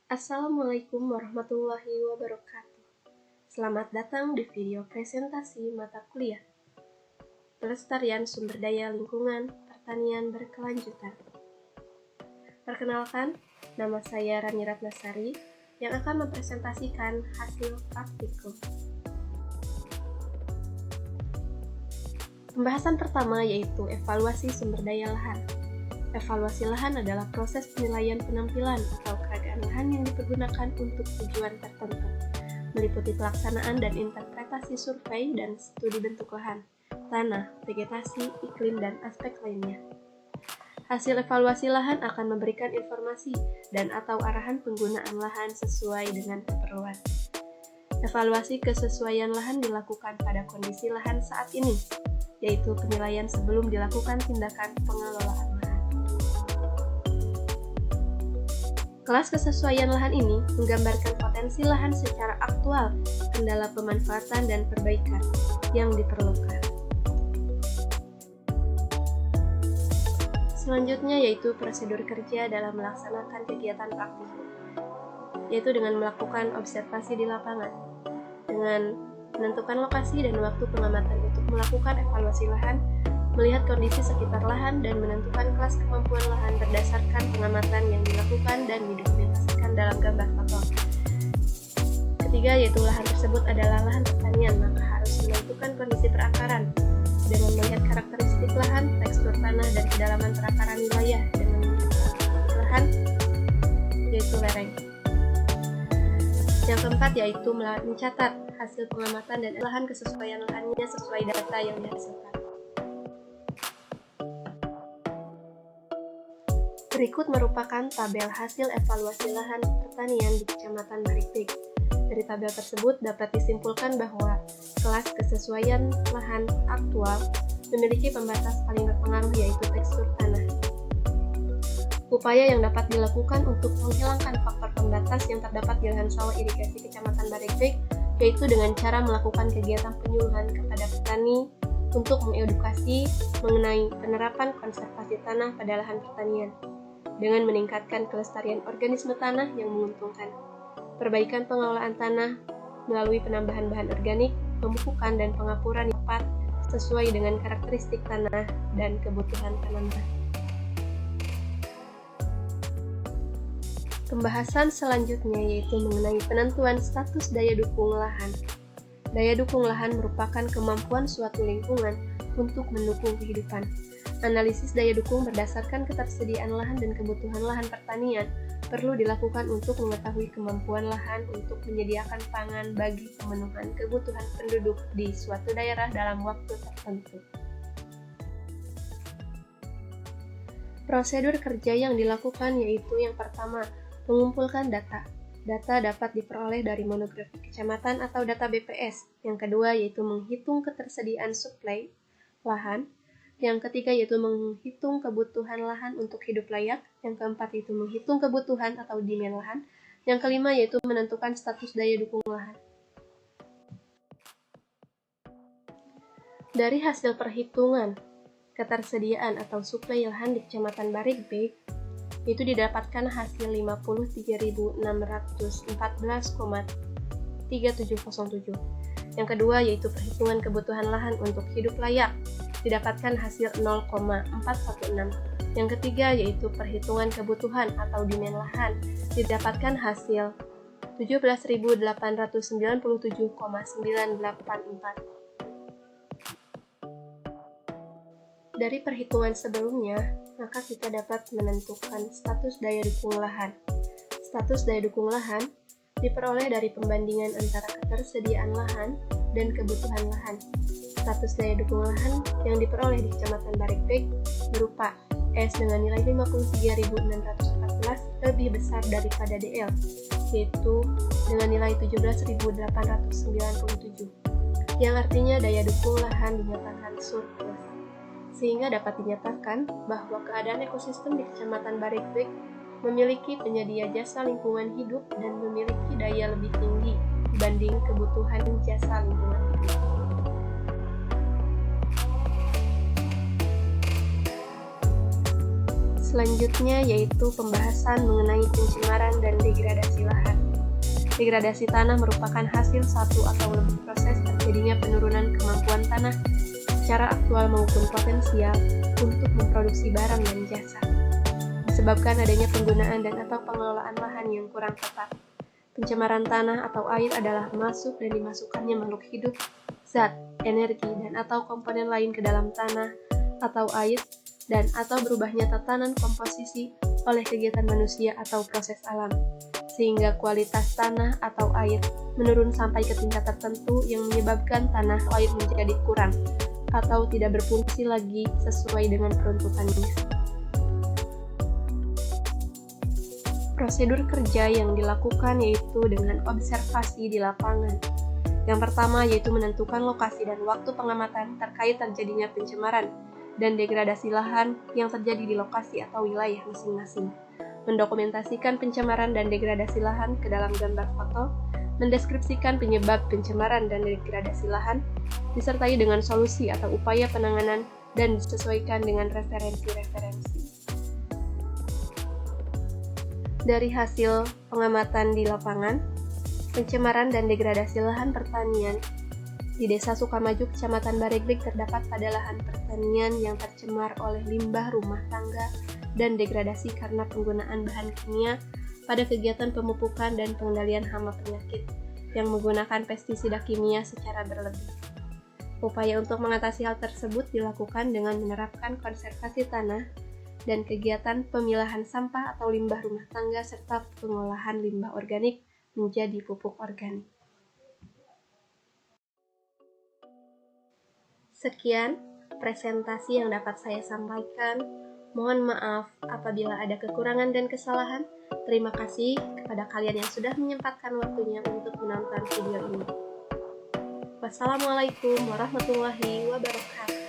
Assalamualaikum warahmatullahi wabarakatuh. Selamat datang di video presentasi mata kuliah Pelestarian Sumber Daya Lingkungan Pertanian Berkelanjutan. Perkenalkan, nama saya Rani Ratnasari yang akan mempresentasikan hasil praktikum. Pembahasan pertama yaitu evaluasi sumber daya lahan. Evaluasi lahan adalah proses penilaian penampilan atau keadaan lahan yang dipergunakan untuk tujuan tertentu, meliputi pelaksanaan dan interpretasi survei dan studi bentuk lahan, tanah, vegetasi, iklim, dan aspek lainnya. Hasil evaluasi lahan akan memberikan informasi dan atau arahan penggunaan lahan sesuai dengan keperluan. Evaluasi kesesuaian lahan dilakukan pada kondisi lahan saat ini, yaitu penilaian sebelum dilakukan tindakan pengelolaan lahan. Kelas kesesuaian lahan ini menggambarkan potensi lahan secara aktual, kendala pemanfaatan dan perbaikan yang diperlukan. Selanjutnya yaitu prosedur kerja dalam melaksanakan kegiatan praktik, yaitu dengan melakukan observasi di lapangan, dengan menentukan lokasi dan waktu pengamatan untuk melakukan evaluasi lahan, melihat kondisi sekitar lahan dan menentukan kelas kemampuan lahan berdasarkan pengamatan yang dilakukan dan didokumentasikan dalam gambar foto. Ketiga yaitu lahan tersebut adalah lahan pertanian, maka harus menentukan kondisi perakaran dengan melihat karakteristik lahan, tekstur tanah, dan kedalaman perakaran wilayah dengan lahan yaitu lereng. Yang keempat yaitu mencatat hasil pengamatan dan lahan kesesuaian lahannya sesuai data yang dihasilkan. Berikut merupakan tabel hasil evaluasi lahan pertanian di Kecamatan Barikbek. Dari tabel tersebut dapat disimpulkan bahwa kelas kesesuaian lahan aktual memiliki pembatas paling berpengaruh yaitu tekstur tanah. Upaya yang dapat dilakukan untuk menghilangkan faktor pembatas yang terdapat di lahan sawah irigasi Kecamatan Barikbek yaitu dengan cara melakukan kegiatan penyuluhan kepada petani untuk mengedukasi mengenai penerapan konservasi tanah pada lahan pertanian, dengan meningkatkan kelestarian organisme tanah yang menguntungkan, perbaikan pengelolaan tanah melalui penambahan bahan organik, pemupukan dan pengapuran yang tepat sesuai dengan karakteristik tanah dan kebutuhan penambah. Pembahasan selanjutnya yaitu mengenai penentuan status daya dukung lahan. Daya dukung lahan merupakan kemampuan suatu lingkungan untuk mendukung kehidupan. Analisis daya dukung berdasarkan ketersediaan lahan dan kebutuhan lahan pertanian perlu dilakukan untuk mengetahui kemampuan lahan untuk menyediakan pangan bagi pemenuhan kebutuhan penduduk di suatu daerah dalam waktu tertentu. Prosedur kerja yang dilakukan yaitu yang pertama, mengumpulkan data. Data dapat diperoleh dari monografi kecamatan atau data BPS. Yang kedua yaitu menghitung ketersediaan suplai lahan. Yang ketiga yaitu menghitung kebutuhan lahan untuk hidup layak. Yang keempat yaitu menghitung kebutuhan atau demand lahan. Yang kelima yaitu menentukan status daya dukung lahan. Dari hasil perhitungan ketersediaan atau suplai lahan di Kecamatan Barikbek, itu didapatkan hasil 53.614,3707. Yang kedua yaitu perhitungan kebutuhan lahan untuk hidup layak, didapatkan hasil 0,416. Yang ketiga yaitu perhitungan kebutuhan atau demand lahan, didapatkan hasil 17.897,984. Dari perhitungan sebelumnya, maka kita dapat menentukan status daya dukung lahan. Status daya dukung lahan diperoleh dari pembandingan antara ketersediaan lahan dan kebutuhan lahan. Status daya dukung lahan yang diperoleh di Kecamatan Barikbek berupa S dengan nilai 53.614 lebih besar daripada DL, yaitu dengan nilai 17.897, yang artinya daya dukung lahan dinyatakan surplus. Sehingga dapat dinyatakan bahwa keadaan ekosistem di Kecamatan Barikbek memiliki penyedia jasa lingkungan hidup dan memiliki daya lebih tinggi dibanding kebutuhan jasa lingkungan hidup. Selanjutnya yaitu pembahasan mengenai pencemaran dan degradasi lahan. Degradasi tanah merupakan hasil satu atau lebih proses terjadinya penurunan kemampuan tanah secara aktual maupun potensial untuk memproduksi barang dan jasa, disebabkan adanya penggunaan dan atau pengelolaan lahan yang kurang tepat. Pencemaran tanah atau air adalah masuk dan dimasukkannya makhluk hidup, zat, energi, dan atau komponen lain ke dalam tanah atau air, dan atau berubahnya tatanan komposisi oleh kegiatan manusia atau proses alam, sehingga kualitas tanah atau air menurun sampai ke tingkat tertentu yang menyebabkan tanah atau air menjadi kurang atau tidak berfungsi lagi sesuai dengan peruntukannya. Prosedur kerja yang dilakukan yaitu dengan observasi di lapangan. Yang pertama yaitu menentukan lokasi dan waktu pengamatan terkait terjadinya pencemaran dan degradasi lahan yang terjadi di lokasi atau wilayah masing-masing. Mendokumentasikan pencemaran dan degradasi lahan ke dalam gambar foto, mendeskripsikan penyebab pencemaran dan degradasi lahan, disertai dengan solusi atau upaya penanganan dan disesuaikan dengan referensi-referensi. Dari hasil pengamatan di lapangan, pencemaran dan degradasi lahan pertanian di Desa Sukamaju, Kecamatan Baregbek terdapat pada lahan pertanian yang tercemar oleh limbah rumah tangga dan degradasi karena penggunaan bahan kimia pada kegiatan pemupukan dan pengendalian hama penyakit yang menggunakan pestisida kimia secara berlebih. Upaya untuk mengatasi hal tersebut dilakukan dengan menerapkan konservasi tanah dan kegiatan pemilahan sampah atau limbah rumah tangga serta pengolahan limbah organik menjadi pupuk organik. Sekian presentasi yang dapat saya sampaikan. Mohon maaf apabila ada kekurangan dan kesalahan. Terima kasih kepada kalian yang sudah menyempatkan waktunya untuk menonton video ini. Wassalamualaikum warahmatullahi wabarakatuh.